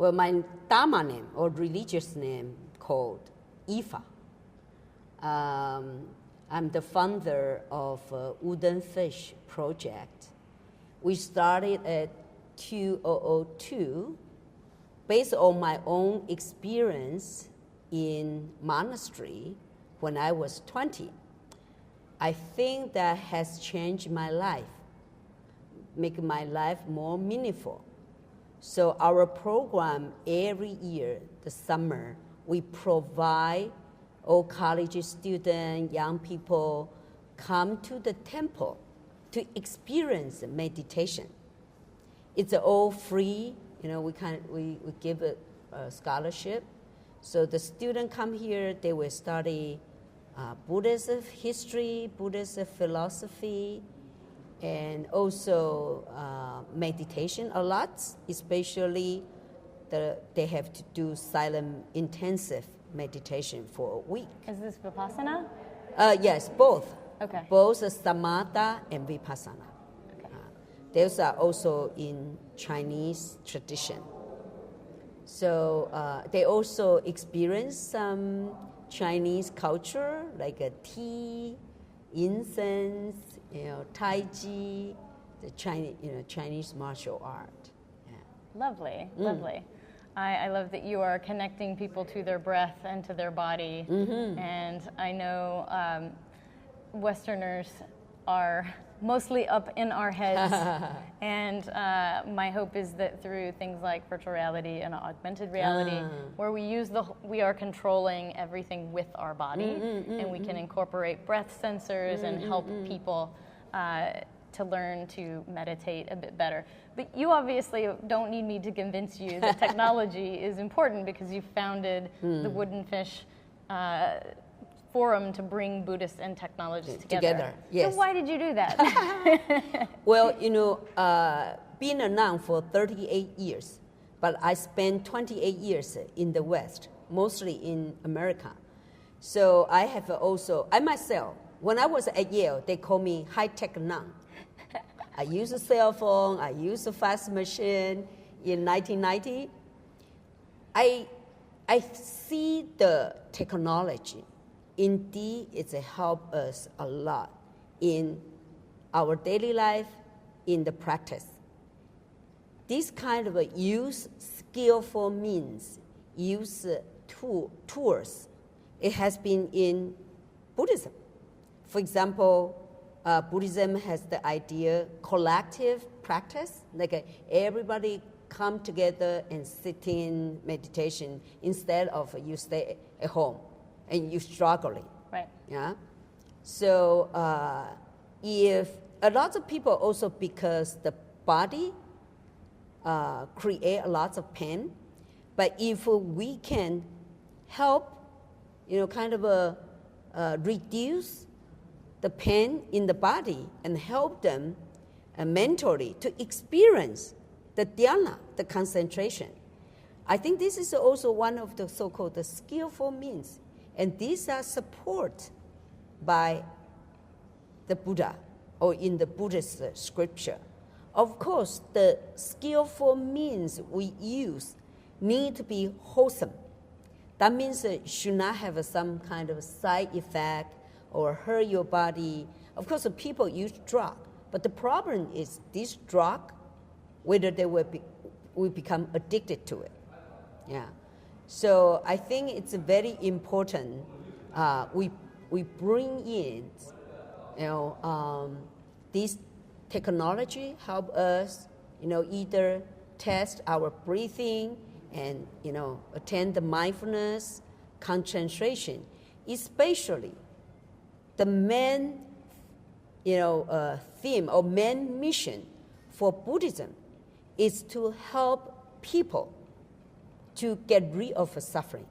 Well, my Dharma name or religious name called Yifa. I'm the founder of Woodenfish project. We started at 2002 based on my own experience in monastery when I was 20. I think that has changed my life, make my life more meaningful. So our program every year, the summer, we provide all college students, young people come to the temple to experience meditation. It's all free, we give a scholarship. So the students come here, they will study Buddhist history, Buddhist philosophy, and also meditation a lot, especially they have to do silent intensive meditation for a week. Is this Vipassana? Yes, both. Okay. Both Samatha and Vipassana. Okay. Those are also in Chinese tradition. So they also experience some Chinese culture, like a tea, incense, Tai Chi, the Chinese martial art. Yeah. Lovely, lovely. I love that you are connecting people to their breath and to their body. Mm-hmm. And I know Westerners are mostly up in our heads. And my hope is that through things like virtual reality and augmented reality, where we are controlling everything with our body, and we can incorporate breath sensors and help people to learn to meditate a bit better. But you obviously don't need me to convince you that technology is important, because you founded the Woodenfish Forum to bring Buddhists and technologists together. Yes. So why did you do that? Well, being a nun for 38 years, but I spent 28 years in the West, mostly in America. So I have also, I myself, when I was at Yale, they call me high-tech nun. I use a cell phone, I use a fax machine. In 1990, I see the technology. Indeed, it's helped us a lot in our daily life, in the practice. This kind of use skillful means, use tools, it has been in Buddhism. For example, Buddhism has the idea collective practice, like everybody come together and sit in meditation instead of you stay at home and you struggling. Right. Yeah. So if a lot of people also, because the body create a lot of pain, but if we can help, reduce the pain in the body and help them mentally to experience the dhyana, the concentration. I think this is also one of the so-called the skillful means. And these are supported by the Buddha or in the Buddhist scripture. Of course, the skillful means we use need to be wholesome. That means it should not have some kind of side effect or hurt your body. Of course, people use drug, but the problem is this drug, whether they will become addicted to it. Yeah. So I think it's very important. We bring in, this technology help us, either test our breathing and attend the mindfulness, concentration, especially. The main, theme or main mission for Buddhism is to help people to get rid of suffering.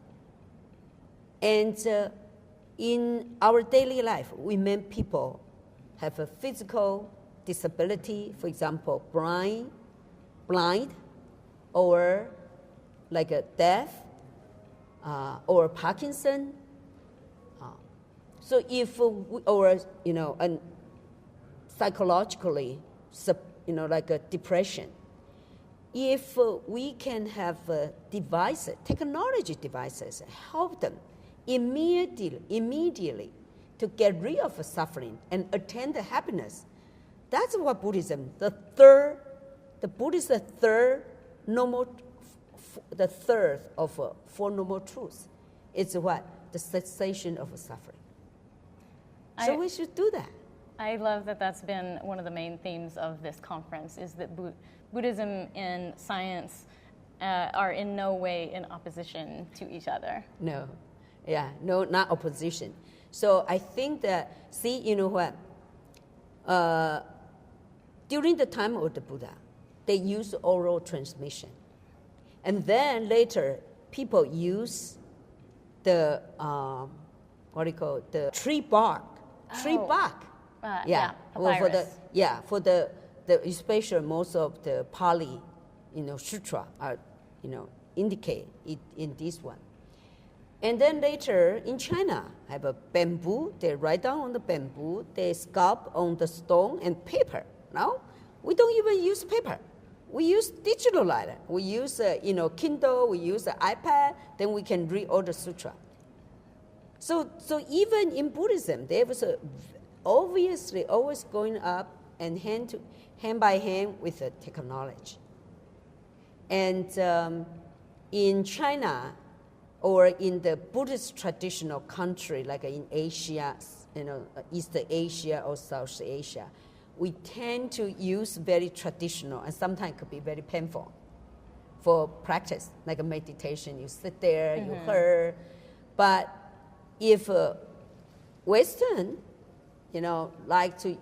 And in our daily life, we many people have a physical disability, for example, blind, or like a deaf, or Parkinson. So if and psychologically, like a depression, if we can have devices, technology devices, help them immediately to get rid of suffering and attain the happiness, that's what Buddhism, the Buddhist third of Four Noble Truths, is what? The cessation of suffering. So we should do that. I love that that's been one of the main themes of this conference, is that Buddhism and science are in no way in opposition to each other. No, not opposition. So I think that, you know what? During the time of the Buddha, they used oral transmission. And then later, people use the, the tree bark. Tree bark. For the especially most of the Pali, sutra are, indicate it in this one. And then later in China, have a bamboo. They write down on the bamboo. They sculpt on the stone and paper. Now we don't even use paper. We use digital light. We use Kindle. We use the iPad. Then we can read all the sutra. So even in Buddhism, there was obviously always going up and hand by hand with the technology. And in China, or in the Buddhist traditional country, like in Asia, East Asia or South Asia, we tend to use very traditional, and sometimes could be very painful for practice, like a meditation. You sit there, you hear. But if Western, like to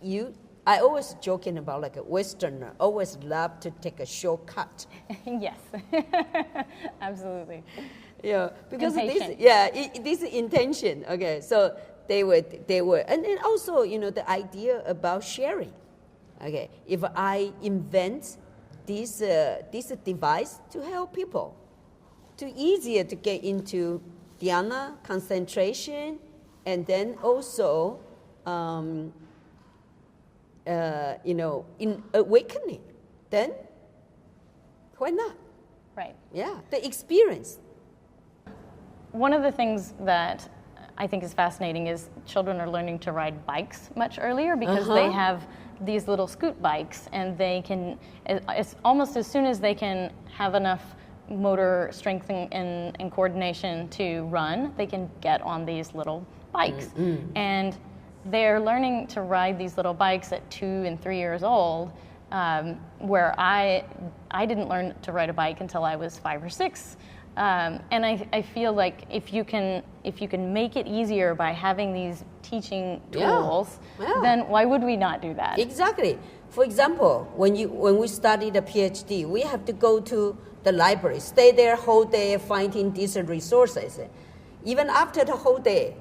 use, I always joking about like a Westerner, always love to take a shortcut. Yes, absolutely. Yeah, because this intention. Okay, so they were, and then also the idea about sharing. Okay, if I invent this device to help people, to easier to get into dhyana, concentration, and then also in awakening, then why not? Right. Yeah, the experience. One of the things that I think is fascinating is children are learning to ride bikes much earlier because they have these little scoot bikes, and they can, it's almost as soon as they can have enough motor strength and coordination to run, they can get on these little bikes. And they're learning to ride these little bikes at 2 and 3 years old, where I didn't learn to ride a bike until I was 5 or 6. And I feel like if you can make it easier by having these teaching tools, then why would we not do that? Exactly. For example, when we study the PhD, we have to go to the library, stay there whole day finding these resources. Even after the whole day,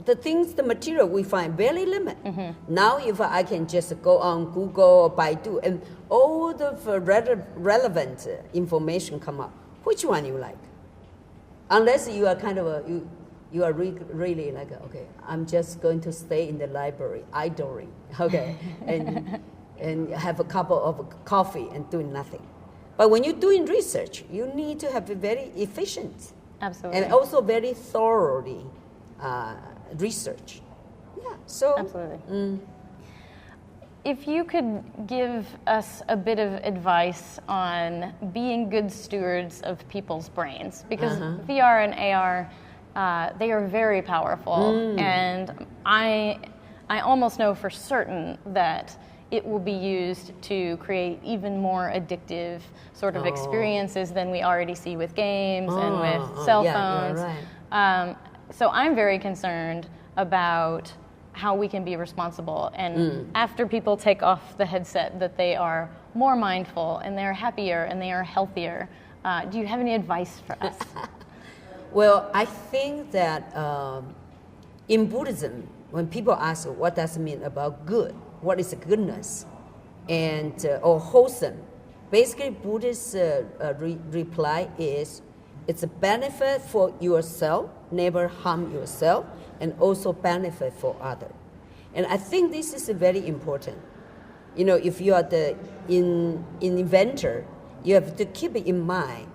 the material we find very limited. Now if I can just go on Google or Baidu and all the relevant information come up, which one you like? Unless you are kind of you are really like, okay, I'm just going to stay in the library idling, okay, and have a cup of coffee and doing nothing. But when you're doing research, you need to have a very efficient, absolutely, and also very thoroughly research. Yeah, so absolutely. If you could give us a bit of advice on being good stewards of people's brains, because VR and AR, they are very powerful, and I almost know for certain that it will be used to create even more addictive sort of experiences than we already see with games and with cell phones. Right. So I'm very concerned about how we can be responsible, and after people take off the headset, that they are more mindful and they're happier and they are healthier. Do you have any advice for us? Well, I think that in Buddhism, when people ask what does it mean about good, what is goodness, and or wholesome, basically Buddhist reply is it's a benefit for yourself, never harm yourself, and also benefit for others. And I think this is very important. If you are the inventor, you have to keep in mind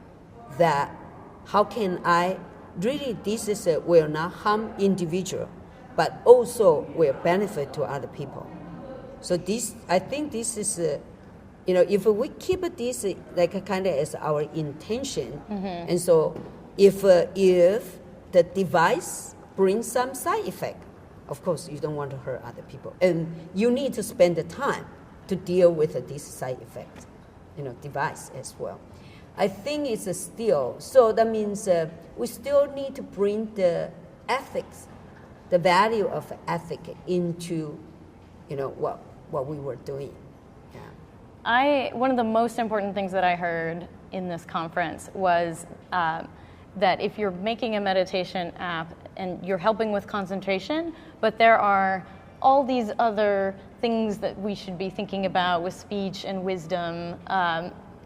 that how can I really, this is will not harm individual, but also will benefit to other people. So this, I think this is, if we keep this like kind of as our intention, and so if the device brings some side effect, of course you don't want to hurt other people, and you need to spend the time to deal with this side effect, device as well. I think it's still, so that means we still need to bring the ethics, the value of ethic into, what we were doing. Yeah. One of the most important things that I heard in this conference was that if you're making a meditation app and you're helping with concentration, but there are all these other things that we should be thinking about with speech and wisdom.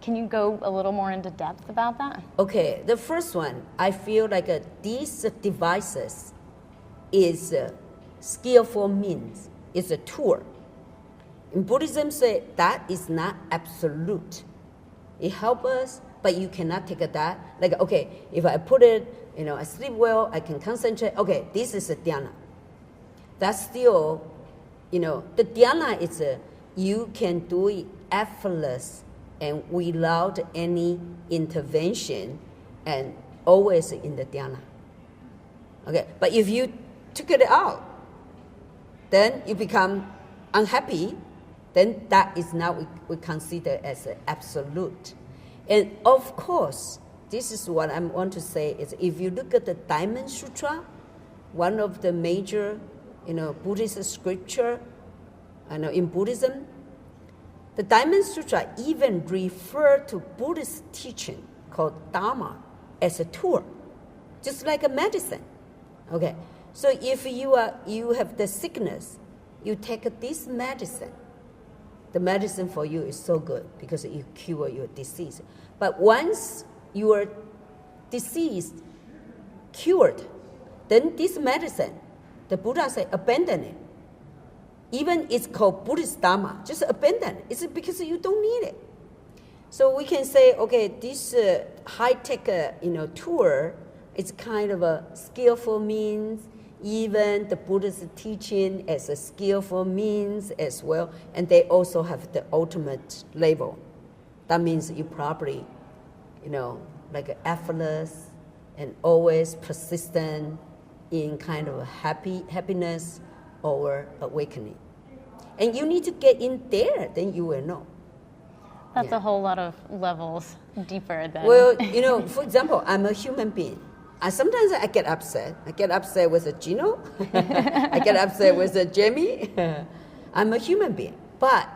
Can you go a little more into depth about that? Okay, the first one, I feel like these devices is skillful means, it's a tool. In Buddhism, say that is not absolute. It helps us, but you cannot take that. Like, okay, if I put it, I sleep well, I can concentrate. Okay, this is a dhyana. That's still, the dhyana is you can do it effortless and without any intervention, and always in the dhyana. Okay, but if you took it out, then you become unhappy, then that is not we consider as absolute. And of course, this is what I want to say is if you look at the Diamond Sutra, one of the major Buddhist scripture in Buddhism, the Diamond Sutra even refer to Buddhist teaching called Dharma as a tool, just like a medicine. Okay, so if you have the sickness, you take this medicine. The medicine for you is so good because it cure your disease. But once your disease cured, then this medicine, the Buddha said, abandon it. Even it's called Buddhist Dharma, just abandon it. It's because you don't need it. So we can say, okay, this high-tech, tool, it's kind of a skillful means. Even the Buddhist teaching as a skillful means as well, and they also have the ultimate level. That means you probably, like effortless and always persistent in kind of happiness or awakening. And you need to get in there, then you will know. That's a whole lot of levels deeper than... Well, for example, I'm a human being. Sometimes I get upset. I get upset with a Gino. I get upset with a Jamie. I'm a human being. But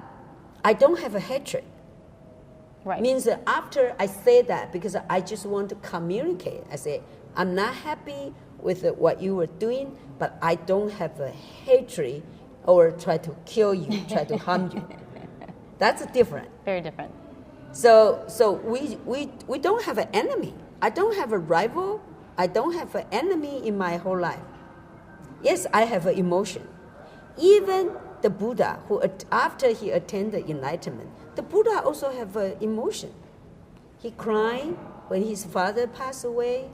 I don't have a hatred. Right. Means that after I say that, because I just want to communicate, I say, I'm not happy with what you were doing, but I don't have a hatred or try to kill you, try to harm you. That's different. Very different. So we don't have an enemy. I don't have a rival. I don't have an enemy in my whole life. Yes, I have an emotion. Even the Buddha, who after he attained the enlightenment, the Buddha also have an emotion. He cried when his father passed away.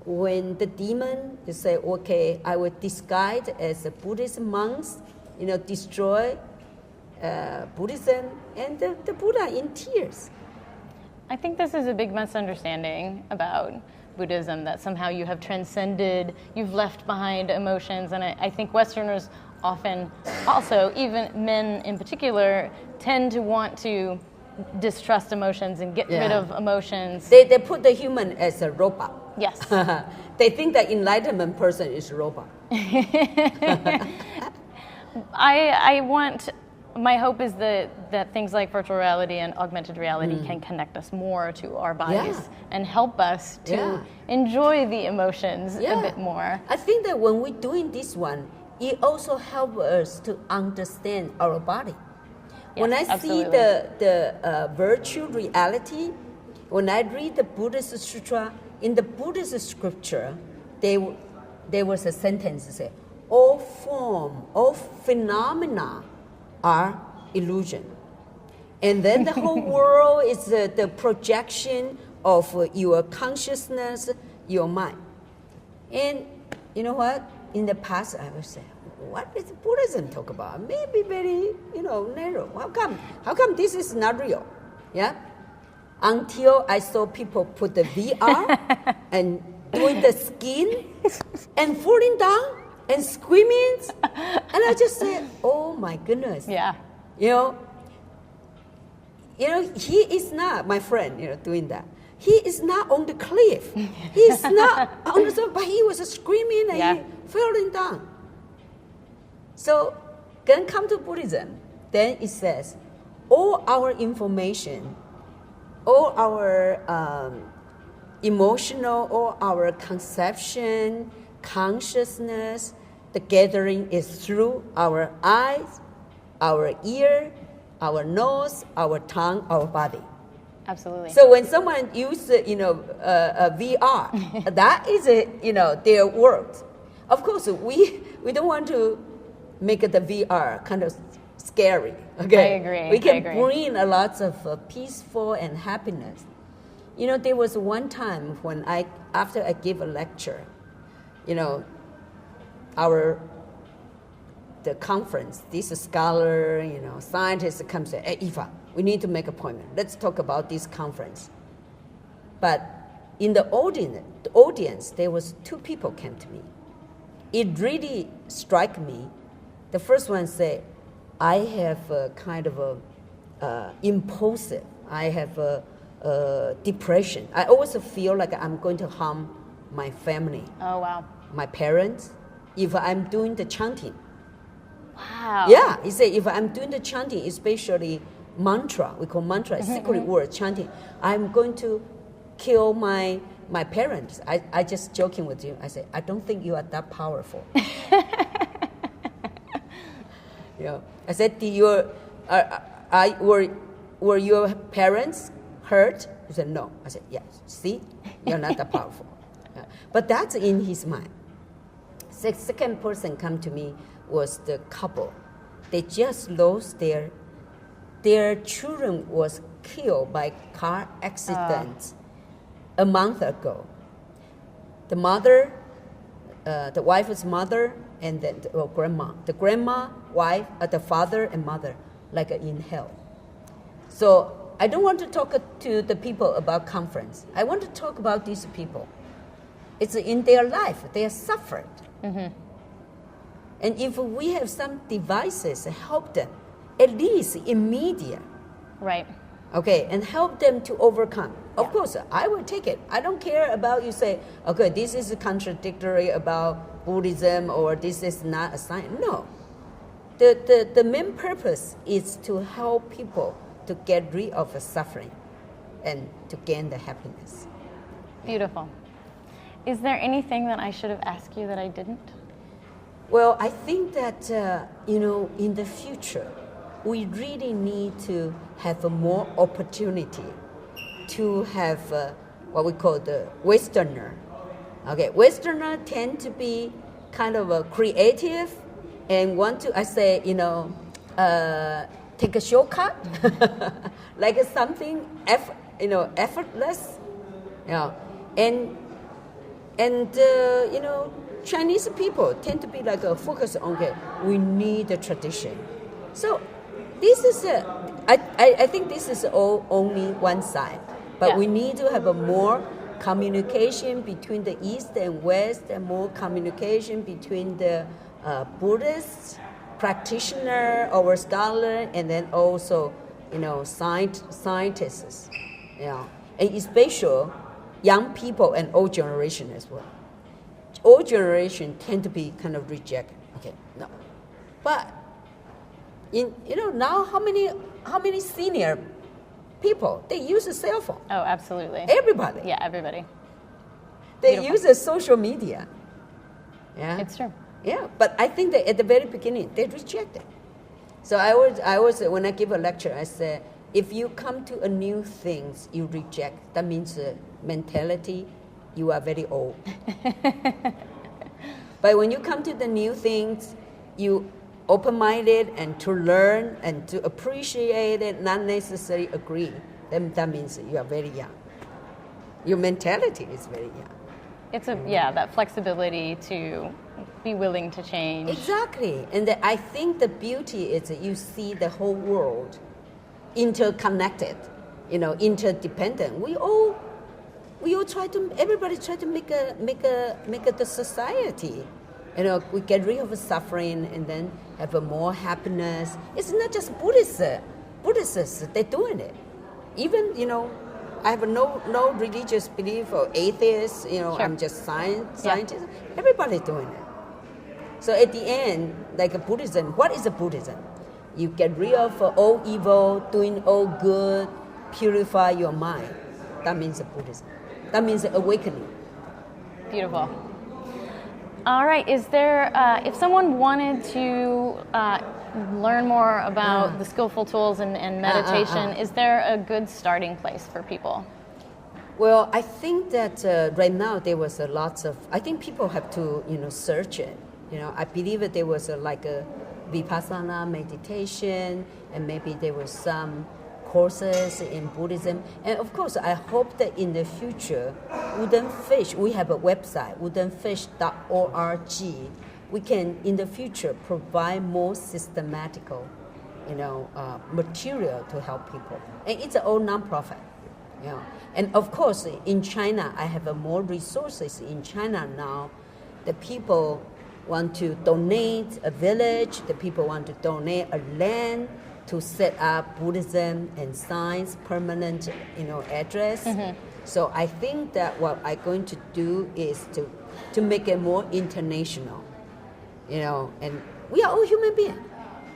When the demon, you say, okay, I will disguise as a Buddhist monks, destroy Buddhism, and the Buddha in tears. I think this is a big misunderstanding about Buddhism, that somehow you have transcended, you've left behind emotions, and I think Westerners often, also even men in particular, tend to want to distrust emotions and get rid of emotions. They put the human as a robot. Yes. They think that enlightenment person is a robot. My hope is that things like virtual reality and augmented reality can connect us more to our bodies and help us to enjoy the emotions a bit more. I think that when we're doing this one, it also helps us to understand our body. Yes, when I absolutely. see the virtual reality, when I read the Buddhist Sutra, in the Buddhist scripture, there was a sentence that said, all form, all phenomena are illusion. And then the whole world is the projection of your consciousness, your mind. And you know what? In the past, I would say, what is Buddhism talk about? Maybe very, narrow. How come this is not real? Yeah? Until I saw people put the VR and doing the skin and falling down and screaming. And I just said, oh my goodness. Yeah. He is not, my friend, doing that. He is not on the cliff. He is not on the but he was screaming and he falling down. So, then come to Buddhism. Then it says, all our information, all our emotional, all our conception, consciousness, the gathering is through our eyes, our ear, our nose, our tongue, our body. Absolutely. So when someone uses, a VR, that is, their words. Of course, we don't want to make the VR kind of scary. Okay, I agree. We can bring a lot of peaceful and happiness. There was one time when after I gave a lecture, the conference, this scholar, scientist comes and say, hey, Yifa, we need to make an appointment. Let's talk about this conference. But in the audience, there was 2 people came to me. It really struck me. The first one said, I have a kind of impulsive. I have a depression. I always feel like I'm going to harm my family. Oh, wow. My parents, if I'm doing the chanting. Wow. Yeah, he said, if I'm doing the chanting, especially mantra, we call mantra, secret word chanting, I'm going to kill my parents. I just joking with you. I say, I don't think you are that powerful. I said, were your parents hurt? He said, no. I said, yes. See, you're not that powerful. Yeah. But that's in his mind. The second person come to me was the couple. They just lost their children was killed by car accident a month ago. The mother, the wife's mother, and then grandma. The grandma, wife, the father and mother, like in hell. So I don't want to talk to the people about conference. I want to talk about these people. It's in their life. They have suffered. Mm-hmm. And if we have some devices, help them, at least immediate. Right. Okay, and help them to overcome. Of course, I will take it. I don't care about you say, okay, this is contradictory about Buddhism or this is not a science. No. The main purpose is to help people to get rid of the suffering and to gain the happiness. Beautiful. Is there anything that I should have asked you that I didn't? Well, I think that, in the future, we really need to have more opportunity to have what we call the Westerner. Okay, Westerner tend to be kind of creative and want to, take a shortcut, like something effortless. Chinese people tend to be like a focus on, okay, we need the tradition. So this is I think this is all only one side, but we need to have a more communication between the East and West, and more communication between the Buddhist practitioner or scholar, and then also, scientists, and especially young people and old generation as well. Old generation tend to be kind of rejected. Okay, no, but now how many senior people they use a cell phone? Oh, absolutely. Everybody. Yeah, everybody. They Beautiful. use a social media. Yeah, it's true. Yeah, but I think that at the very beginning they reject it. So I was when I give a lecture, I said, if you come to a new things you reject, that means mentality, you are very old. But when you come to the new things, you open-minded and to learn and to appreciate it, not necessarily agree, then that means you are very young. Your mentality is very young. It's that flexibility to be willing to change. Exactly. And I think the beauty is that you see the whole world interconnected, interdependent. We all everybody try to make the society. We get rid of suffering and then have a more happiness. It's not just Buddhists, they're doing it. Even, I have no religious belief or atheist, Sure. I'm just scientist. Everybody's doing it. So at the end, like a Buddhism, what is a Buddhism? You get rid of all evil, doing all good, purify your mind. That means a Buddhism. That means awakening. Beautiful. All right. Is there, if someone wanted to learn more about the skillful tools and meditation, is there a good starting place for people? Well, I think that right now there was I think people have to, search it. I believe that there was like a Vipassana meditation, and maybe there was some courses in Buddhism. And of course, I hope that in the future, Woodenfish, we have a website, woodenfish.org. We can, in the future, provide more systematical, material to help people. And it's all nonprofit. And of course, in China, I have more resources in China now. The people want to donate a village. The people want to donate a land to set up Buddhism and science permanent, address. Mm-hmm. So I think that what I'm going to do is to make it more international, and we are all human beings.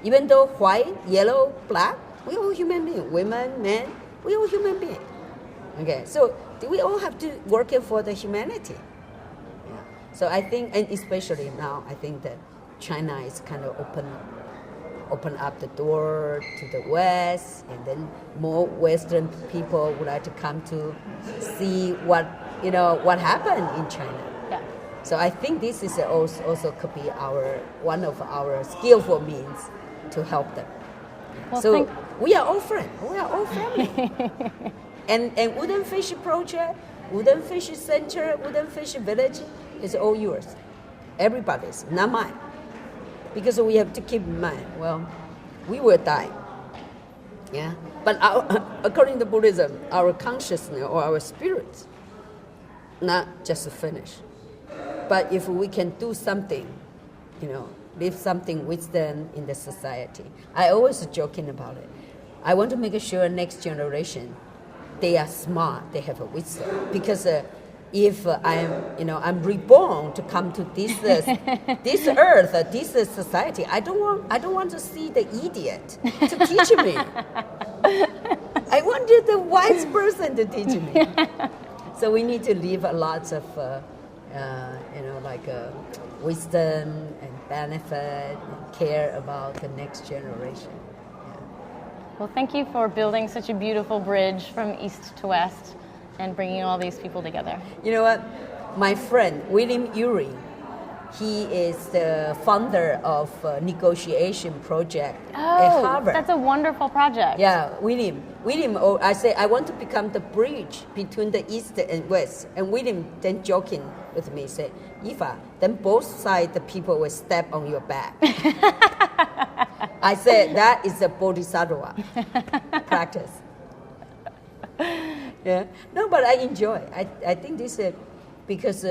Even though white, yellow, black, we all human beings. Women, men, we all human beings. Okay, so we all have to work for the humanity. Yeah. So I think, and especially now, I think that China is kind of open up the door to the West, and then more Western people would like to come to see what happened in China. Yeah. So I think this is also could be one of our skillful means to help them. Well, so we are all friends. We are all family. and Woodenfish Project, Woodenfish Center, Woodenfish Village is all yours. Everybody's, not mine. Because we have to keep in mind, we will die. Yeah. But according to Buddhism, our consciousness or our spirit, not just finish. But if we can do something, leave something wisdom in the society. I always joking about it. I want to make sure next generation, they are smart, they have a wisdom. Because if I'm reborn to come to this this earth, this society, I don't want to see the idiot to teach me. I wanted the wise person to teach me. So we need to leave a lot of wisdom and benefit and care about the next generation. Yeah. Well, thank you for building such a beautiful bridge from east to west and bringing all these people together. You know what? My friend, William Ury, he is the founder of Negotiation Project at Harvard. That's a wonderful project. Yeah, William, I say, I want to become the bridge between the East and West. And William then joking with me, said, Yifa, then both sides the people will step on your back. I said, that is a bodhisattva practice. Yeah, no, but I enjoy. I think this is because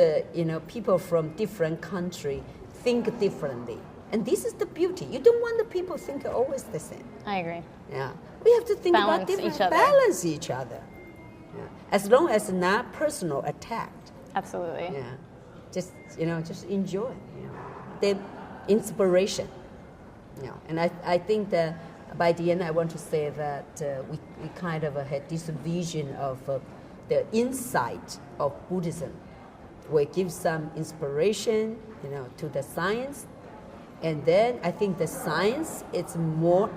people from different countries think differently, and this is the beauty. You don't want the people think always the same. I agree. Yeah, we have to think about different, balance each other. Yeah. As long as not personal attack. Absolutely. Yeah, just enjoy. The inspiration. And I think that. By the end, I want to say that we kind of had this vision of the insight of Buddhism. We give some inspiration, to the science, and then I think the science is more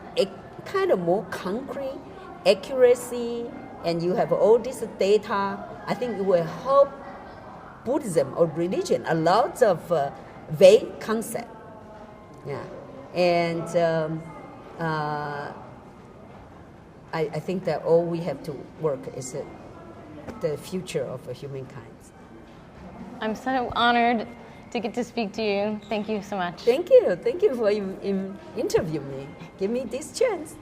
concrete, accuracy, and you have all this data. I think it will help Buddhism or religion a lot of vague concept. Yeah. And I think that all we have to work is the future of humankind. I'm so honored to get to speak to you. Thank you so much. Thank you. Thank you for interviewing me. Give me this chance.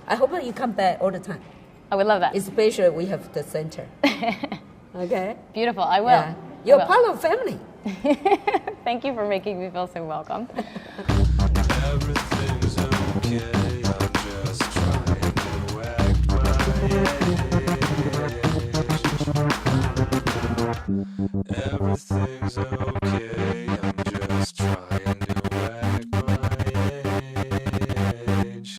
I hope that you come back all the time. I would love that. Especially we have the center. Okay? Beautiful. I will. Yeah. You're part of family. Thank you for making me feel so welcome. Everything's okay. I'm just trying to act my age. Everything's okay.